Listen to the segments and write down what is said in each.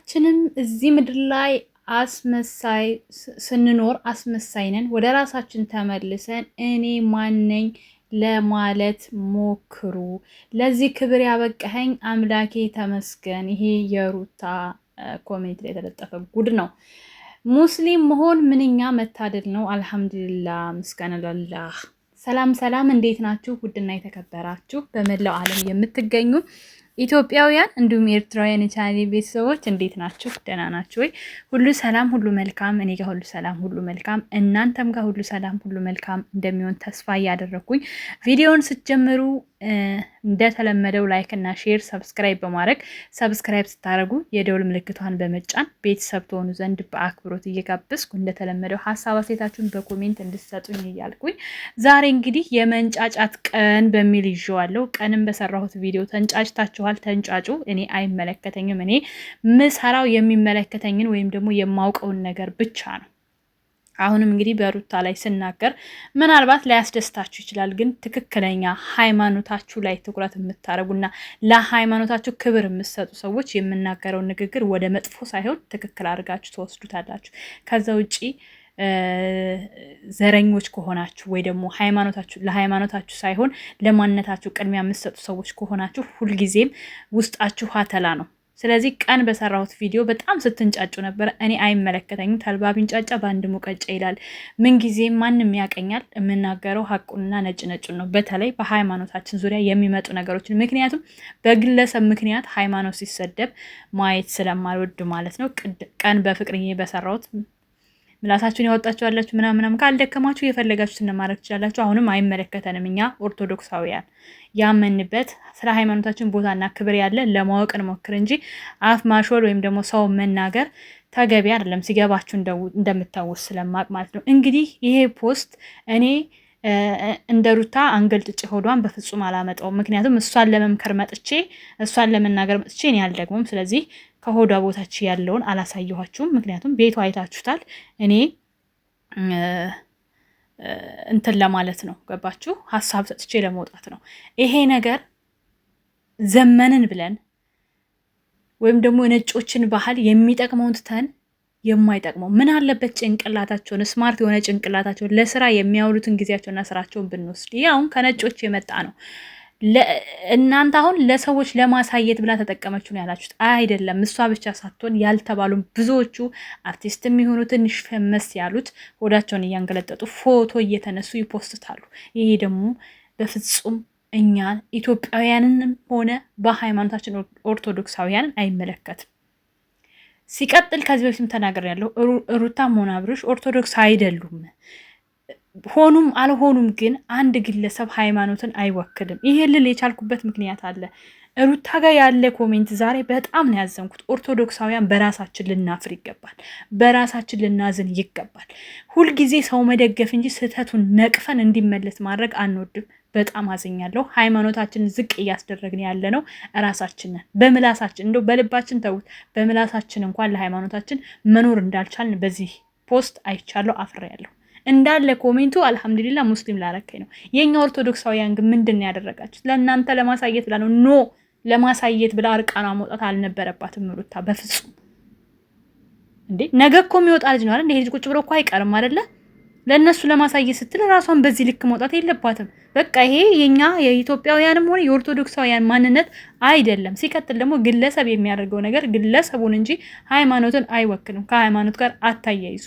ሁላችንም እዚህ ምድር ላይ አስመሳይ ስንኖር አስመሳይ ነን። ወደ ራሳችን ተመልሰን እኔ ማነኝ ለማለት ሞክሩ። ለዚህ ክብር ያበቃኸኝ አምላኬ ተመስገን። ይሄ የሩታ ኮሜንት ላይ የተለጠፈ ጉድ ነው። ሙስሊም መሆን ምንኛ መታደል ነው። አልሐምዱሊላህ ምስጋና ለላህ። ሰላም ሰላም፣ እንዴት ናችሁ? ውድና የተከበራችሁ በመላው ዓለም የምትገኙ ኢትዮጵያውያን እንዲሁም ኤርትራውያን የቻናሌ ቤተሰቦች እንዴት ናችሁ? ደህና ናችሁ ወይ? ሁሉ ሰላም ሁሉ መልካም፣ እኔ ጋር ሁሉ ሰላም ሁሉ መልካም፣ እናንተም ጋር ሁሉ ሰላም ሁሉ መልካም እንደሚሆን ተስፋ እያደረኩኝ ቪዲዮውን ስትጀምሩ እንደተለመደው ላይክ እና ሼር ሰብስክራይብ በማድረግ ሰብስክራይብ ስታደርጉ የደውል ምልክቷን በመጫን ቤተሰብ ትሆኑ ዘንድ በአክብሮት እየጋበዝኩ እንደተለመደው ሀሳብ አስተያየታችሁን በኮሜንት እንድትሰጡኝ እያልኩኝ ዛሬ እንግዲህ የመንጫጫት ቀን በሚል ይዤዋለሁ። ቀንም በሰራሁት ቪዲዮ ተንጫጭታችኋል፣ ተንጫጩ። እኔ አይመለከተኝም። እኔ ምሰራው የሚመለከተኝን ወይም ደግሞ የማውቀውን ነገር ብቻ ነው። አሁንም እንግዲህ በሩታ ላይ ስናገር ምናልባት ላያስደስታችሁ ይችላል። ግን ትክክለኛ ሃይማኖታችሁ ላይ ትኩረት የምታደርጉና ለሃይማኖታችሁ ክብር የምትሰጡ ሰዎች የምናገረውን ንግግር ወደ መጥፎ ሳይሆን ትክክል አድርጋችሁ ትወስዱታላችሁ። ከዛ ውጪ ዘረኞች ከሆናችሁ ወይ ደግሞ ለሃይማኖታችሁ ሳይሆን ለማንነታችሁ ቅድሚያ የምትሰጡ ሰዎች ከሆናችሁ ሁልጊዜም ውስጣችሁ ሀተላ ነው። ስለዚህ ቀን በሰራሁት ቪዲዮ በጣም ስትንጫጩ ነበር። እኔ አይመለከተኝም። ተልባ ቢንጫጫ በአንድ ሙቀጫ ይላል። ምንጊዜም ማንም ያቀኛል። የምናገረው ሀቁንና ነጭ ነጩን ነው። በተለይ በሃይማኖታችን ዙሪያ የሚመጡ ነገሮችን፣ ምክንያቱም በግለሰብ ምክንያት ሃይማኖት ሲሰደብ ማየት ስለማልወድ ማለት ነው። ቀን በፍቅርዬ በሰራሁት ምላሳችሁን ያወጣችሁ ያላችሁ ምናምናም ካልደከማችሁ የፈለጋችሁትን ማድረግ ትችላላችሁ። አሁንም አይመለከተንም። እኛ ኦርቶዶክሳውያን ያመንበት ስለ ሃይማኖታችን ቦታና ክብር ያለ ለማወቅ እንሞክር እንጂ አፍ ማሾል ወይም ደግሞ ሰው መናገር ተገቢ አይደለም። ሲገባችሁ እንደምታወስ ስለማቅ ማለት ነው። እንግዲህ ይሄ ፖስት እኔ እንደ ሩታ አንገልጥጭ ሆዷን በፍጹም አላመጣውም። ምክንያቱም እሷን ለመምከር መጥቼ እሷን ለመናገር መጥቼ እኔ አልደግሞም። ስለዚህ ከሆዷ ቦታች ያለውን አላሳየኋችሁም። ምክንያቱም ቤቱ አይታችሁታል። እኔ እንትን ለማለት ነው፣ ገባችሁ? ሀሳብ ሰጥቼ ለመውጣት ነው። ይሄ ነገር ዘመንን ብለን ወይም ደግሞ የነጮችን ባህል የሚጠቅመውን ትተን የማይጠቅመው ምን አለበት ጭንቅላታቸውን ስማርት የሆነ ጭንቅላታቸውን ለስራ የሚያውሉትን ጊዜያቸውና ስራቸውን ብንወስድ። ይህ አሁን ከነጮች የመጣ ነው። እናንተ አሁን ለሰዎች ለማሳየት ብላ ተጠቀመችው ነው ያላችሁት። አይደለም። እሷ ብቻ ሳትሆን ያልተባሉ ብዙዎቹ አርቲስት የሚሆኑ ትንሽ ፈመስ ያሉት ሆዳቸውን እያንገለጠጡ ፎቶ እየተነሱ ይፖስታሉ። ይሄ ደግሞ በፍጹም እኛን ኢትዮጵያውያንን ሆነ በሃይማኖታችን ኦርቶዶክሳውያንን አይመለከትም። ሲቀጥል ከዚህ በፊትም ተናግሬያለሁ። ሩታም ሆነ አብርሽ ኦርቶዶክስ አይደሉም። ሆኑም አልሆኑም ግን አንድ ግለሰብ ሃይማኖትን አይወክልም። ይሄ ልል የቻልኩበት ምክንያት አለ። ሩታ ጋር ያለ ኮሜንት ዛሬ በጣም ነው ያዘንኩት። ኦርቶዶክሳውያን በራሳችን ልናፍር ይገባል። በራሳችን ልናዝን ይገባል። ሁልጊዜ ሰው መደገፍ እንጂ ስህተቱን ነቅፈን እንዲመለስ ማድረግ አንወድም። በጣም አዝኛለሁ። ሃይማኖታችን ዝቅ እያስደረግን ያለ ነው ራሳችንን በምላሳችን፣ እንደው በልባችን ተውት፣ በምላሳችን እንኳን ለሃይማኖታችን መኖር እንዳልቻልን በዚህ ፖስት አይቻለሁ። አፍሬያለሁ። እንዳለ ኮሜንቱ አልሐምዱሊላ ሙስሊም ላረከኝ ነው። የኛ ኦርቶዶክሳውያን ግን ምንድን ያደረጋችሁት? ለእናንተ ለማሳየት ብላ ነው። ኖ ለማሳየት ብላ እርቃኗ መውጣት አልነበረባትም ሩታ በፍጹም። እንዴ ነገ እኮ የሚወጣ ልጅ ነው አይደል? ይሄ ልጅ ቁጭ ብሎ እኮ አይቀርም አይደለ? ለእነሱ ለማሳየት ስትል ራሷን በዚህ ልክ መውጣት የለባትም። በቃ ይሄ የኛ የኢትዮጵያውያንም ሆነ የኦርቶዶክሳውያን ማንነት አይደለም። ሲቀጥል ደግሞ ግለሰብ የሚያደርገው ነገር ግለሰቡን እንጂ ሃይማኖትን አይወክልም። ከሃይማኖት ጋር አታያይዙ።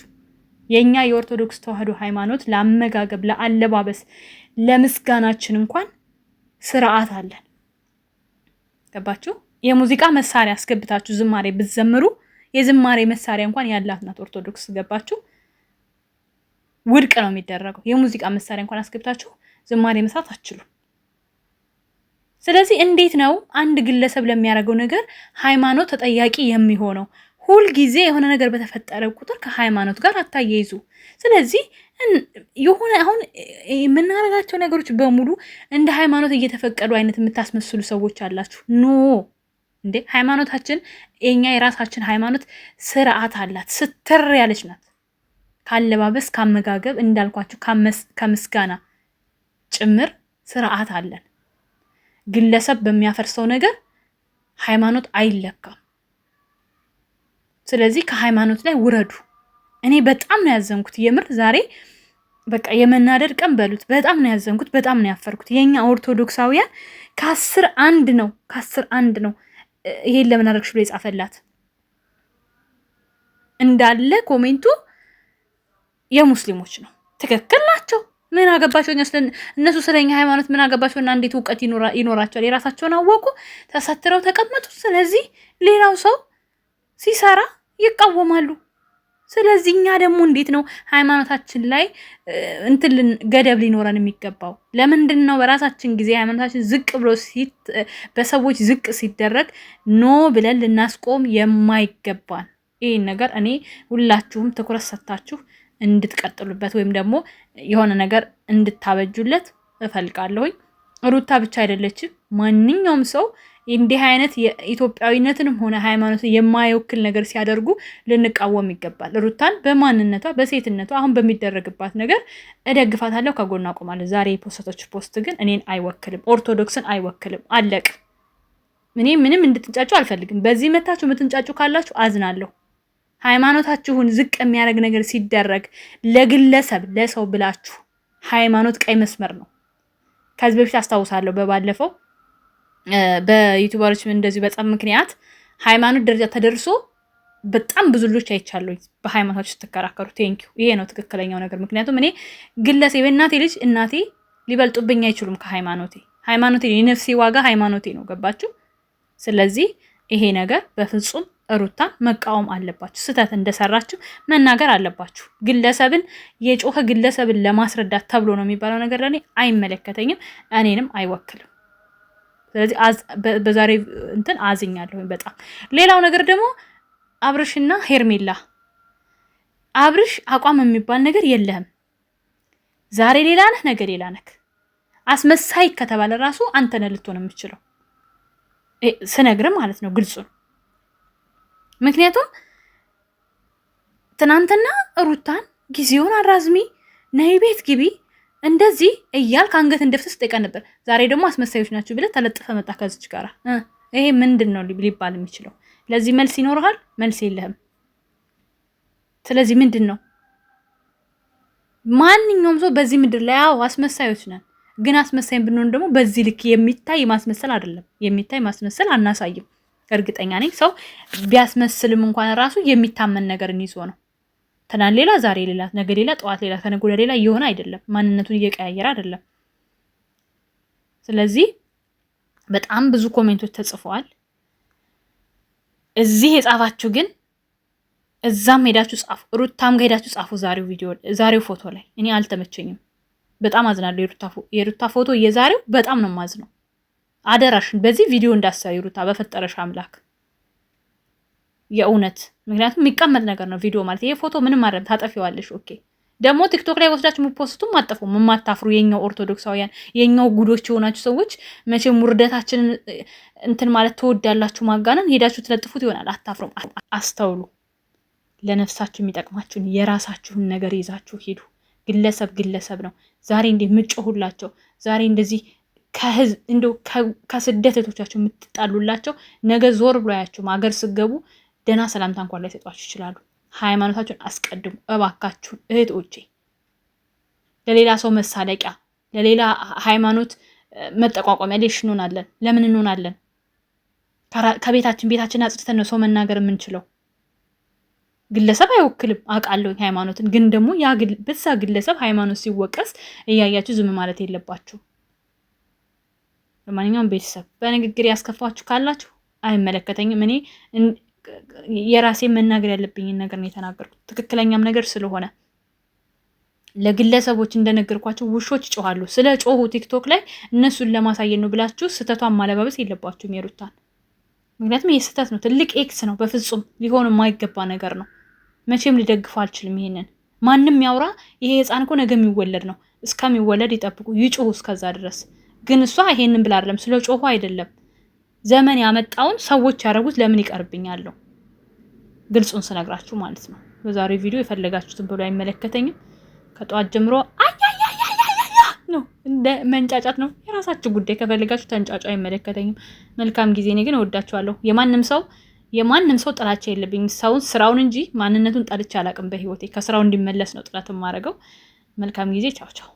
የኛ የኦርቶዶክስ ተዋህዶ ሃይማኖት ለአመጋገብ፣ ለአለባበስ፣ ለምስጋናችን እንኳን ስርዓት አለን። ገባችሁ? የሙዚቃ መሳሪያ አስገብታችሁ ዝማሬ ብትዘምሩ የዝማሬ መሳሪያ እንኳን ያላት ናት ኦርቶዶክስ። ገባችሁ? ውድቅ ነው የሚደረገው። የሙዚቃ መሳሪያ እንኳን አስገብታችሁ ዝማሬ መስራት አትችሉም። ስለዚህ እንዴት ነው አንድ ግለሰብ ለሚያደርገው ነገር ሃይማኖት ተጠያቂ የሚሆነው? ሁልጊዜ የሆነ ነገር በተፈጠረ ቁጥር ከሃይማኖት ጋር አታያይዙ። ስለዚህ የሆነ አሁን የምናደርጋቸው ነገሮች በሙሉ እንደ ሃይማኖት እየተፈቀዱ አይነት የምታስመስሉ ሰዎች አላችሁ። ኖ እንዴ! ሃይማኖታችን የኛ የራሳችን ሃይማኖት ስርዓት አላት። ስትር ያለች ናት። ካለባበስ፣ ካመጋገብ፣ እንዳልኳችሁ ከምስጋና ጭምር ስርዓት አለን። ግለሰብ በሚያፈርሰው ነገር ሃይማኖት አይለካም። ስለዚህ ከሃይማኖት ላይ ውረዱ። እኔ በጣም ነው ያዘንኩት የምር ዛሬ በቃ የመናደድ ቀን በሉት። በጣም ነው ያዘንኩት፣ በጣም ነው ያፈርኩት። የኛ ኦርቶዶክሳውያን ከ10 አንድ ነው ይሄን ለምን አደረግሽ ብሎ የጻፈላት እንዳለ ኮሜንቱ የሙስሊሞች ነው። ትክክል ናቸው። ምን አገባቸው እነሱ ስለኛ ሃይማኖት ምን አገባቸውና እንዴት እውቀት ይኖራቸዋል? የራሳቸውን አወቁ፣ ተሰትረው ተቀመጡ። ስለዚህ ሌላው ሰው ሲሰራ ይቃወማሉ። ስለዚህ እኛ ደግሞ እንዴት ነው ሃይማኖታችን ላይ ገደብ ሊኖረን የሚገባው? ለምንድን ነው በራሳችን ጊዜ ሃይማኖታችን ዝቅ ብሎ በሰዎች ዝቅ ሲደረግ ኖ ብለን ልናስቆም የማይገባን? ይህን ነገር እኔ ሁላችሁም ትኩረት ሰጥታችሁ እንድትቀጥሉበት ወይም ደግሞ የሆነ ነገር እንድታበጁለት እፈልጋለሁኝ። ሩታ ብቻ አይደለችም፣ ማንኛውም ሰው እንዲህ አይነት የኢትዮጵያዊነትንም ሆነ ሃይማኖትን የማይወክል ነገር ሲያደርጉ ልንቃወም ይገባል። ሩታን በማንነቷ በሴትነቷ አሁን በሚደረግባት ነገር እደግፋታለሁ፣ ከጎኗ አቆማለሁ። ዛሬ የፖስተቶች ፖስት ግን እኔን አይወክልም፣ ኦርቶዶክስን አይወክልም። አለቅ። እኔ ምንም እንድትንጫጩ አልፈልግም። በዚህ መታችሁ የምትንጫጩ ካላችሁ አዝናለሁ። ሃይማኖታችሁን ዝቅ የሚያደርግ ነገር ሲደረግ ለግለሰብ ለሰው ብላችሁ ሃይማኖት ቀይ መስመር ነው። ከዚህ በፊት አስታውሳለሁ በባለፈው በዩቲዩበሮች እንደዚህ በጣም ምክንያት ሃይማኖት ደረጃ ተደርሶ በጣም ብዙ ልጆች አይቻለሁ በሃይማኖታችሁ ስትከራከሩ። ቴንኪው። ይሄ ነው ትክክለኛው ነገር። ምክንያቱም እኔ ግለሰብ እናቴ ልጅ እናቴ ሊበልጡብኝ አይችሉም ከሃይማኖቴ። ሃይማኖቴ የነፍሴ ዋጋ ሃይማኖቴ ነው። ገባችሁ? ስለዚህ ይሄ ነገር በፍጹም ሩታ መቃወም አለባችሁ። ስህተት እንደሰራችሁ መናገር አለባችሁ። ግለሰብን የጮኸ ግለሰብን ለማስረዳት ተብሎ ነው የሚባለው ነገር ለእኔ አይመለከተኝም፣ እኔንም አይወክልም። ስለዚህ በዛሬ አዝኛለሁ በጣም። ሌላው ነገር ደግሞ አብርሽና ሄርሜላ፣ አብርሽ አቋም የሚባል ነገር የለህም። ዛሬ ሌላ ነህ፣ ነገ ሌላ ነህ። አስመሳይ ከተባለ ራሱ አንተ ነህ ልትሆን የምችለው ስነግር ማለት ነው፣ ግልጹን። ምክንያቱም ትናንትና ሩታን ጊዜውን አራዝሚ፣ ነይ ቤት ግቢ እንደዚህ እያልክ አንገት እንደፍተህ ስጠይቀን ነበር። ዛሬ ደግሞ አስመሳዮች ናችሁ ብለህ ተለጥፈ መጣ ከዚች ጋር። ይሄ ምንድን ነው ሊባል የሚችለው? ለዚህ መልስ ይኖርሃል? መልስ የለህም። ስለዚህ ምንድን ነው? ማንኛውም ሰው በዚህ ምድር ላይ አዎ አስመሳዮች ነን፣ ግን አስመሳይን ብንሆን ደግሞ በዚህ ልክ የሚታይ ማስመሰል አይደለም። የሚታይ ማስመሰል አናሳይም። እርግጠኛ ነኝ ሰው ቢያስመስልም እንኳን ራሱ የሚታመን ነገርን ይዞ ነው። ትናንት ሌላ፣ ዛሬ ሌላ፣ ነገ ሌላ፣ ጠዋት ሌላ፣ ከነገ ወዲያ ሌላ እየሆነ አይደለም። ማንነቱን እየቀያየረ አይደለም። ስለዚህ በጣም ብዙ ኮሜንቶች ተጽፈዋል። እዚህ የጻፋችሁ ግን እዛም ሄዳችሁ ጻፉ፣ ሩታም ጋር ሄዳችሁ ጻፉ። ዛሬው ፎቶ ላይ እኔ አልተመቸኝም። በጣም አዝናለሁ። የሩታ ፎቶ የዛሬው በጣም ነው ማዝነው። አደራሽን በዚህ ቪዲዮ እንዳሰሪ ሩታ፣ በፈጠረሽ አምላክ የእውነት። ምክንያቱም የሚቀመጥ ነገር ነው ቪዲዮ ማለት። ይሄ ፎቶ ምንም አይደለም፣ ታጠፊዋለሽ። ኦኬ። ደግሞ ቲክቶክ ላይ ወስዳችሁ የምትፖስቱም አጠፉም የማታፍሩ የኛው ኦርቶዶክሳውያን የኛው ጉዶች የሆናችሁ ሰዎች መቼም ውርደታችንን ማለት ትወዳላችሁ። ማጋነን ሄዳችሁ ትለጥፉት ይሆናል። አታፍሩም። አስተውሉ። ለነፍሳችሁ የሚጠቅማችሁን የራሳችሁን ነገር ይዛችሁ ሂዱ። ግለሰብ ነው። ዛሬ እንደ ምጮሁላቸው ዛሬ እንደዚህ ከህዝብ እንደው ከስደት እህቶቻችሁ የምትጣሉላቸው ነገ ዞር ብሎ ያያችሁ ማገር ስገቡ ደህና ሰላምታ እንኳን ላይ ሰጧችሁ ይችላሉ። ሃይማኖታችሁን አስቀድሙ እባካችሁን እህቶቼ። ለሌላ ሰው መሳለቂያ፣ ለሌላ ሃይማኖት መጠቋቋሚያ ሌሽ እንሆናለን። ለምን እንሆናለን? ቤታችን አጽድተን ነው ሰው መናገር የምንችለው። ግለሰብ አይወክልም አውቃለሁ ሃይማኖትን። ግን ደግሞ በዛ ግለሰብ ሃይማኖት ሲወቀስ እያያችሁ ዝም ማለት የለባችሁ። ለማንኛውም ቤተሰብ በንግግር ያስከፋችሁ ካላችሁ አይመለከተኝም። እኔ የራሴ መናገር ያለብኝን ነገር ነው የተናገርኩት፣ ትክክለኛም ነገር ስለሆነ። ለግለሰቦች እንደነገርኳችሁ ውሾች ይጮሃሉ። ስለ ጮሁ ቲክቶክ ላይ እነሱን ለማሳየት ነው ብላችሁ ስህተቷን ማለባበስ የለባችሁም የሩታን። ምክንያቱም ይህ ስህተት ነው፣ ትልቅ ኤክስ ነው፣ በፍጹም ሊሆን የማይገባ ነገር ነው። መቼም ሊደግፈው አልችልም። ይሄንን ማንም ያውራ፣ ይሄ ህፃን እኮ ነገ የሚወለድ ነው። እስከሚወለድ ይጠብቁ፣ ይጮሁ እስከዛ ድረስ። ግን እሷ ይሄንን ብላ አይደለም፣ ስለ ጮሁ አይደለም። ዘመን ያመጣውን ሰዎች ያደረጉት ለምን ይቀርብኛለሁ? ግልጹን ስነግራችሁ ማለት ነው። በዛሬው ቪዲዮ የፈለጋችሁትን ብሎ አይመለከተኝም። ከጠዋት ጀምሮ አያያያያያ ነው፣ እንደ መንጫጫት ነው። የራሳችሁ ጉዳይ፣ ከፈለጋችሁ ተንጫጫ፣ አይመለከተኝም። መልካም ጊዜ። እኔ ግን እወዳችኋለሁ። የማንም ሰው የማንም ሰው ጥላቻ የለብኝም። ሰውን ስራውን እንጂ ማንነቱን ጠልቼ አላውቅም በህይወቴ። ከስራው እንዲመለስ ነው ጥረት የማደርገው። መልካም ጊዜ። ቻው ቻው።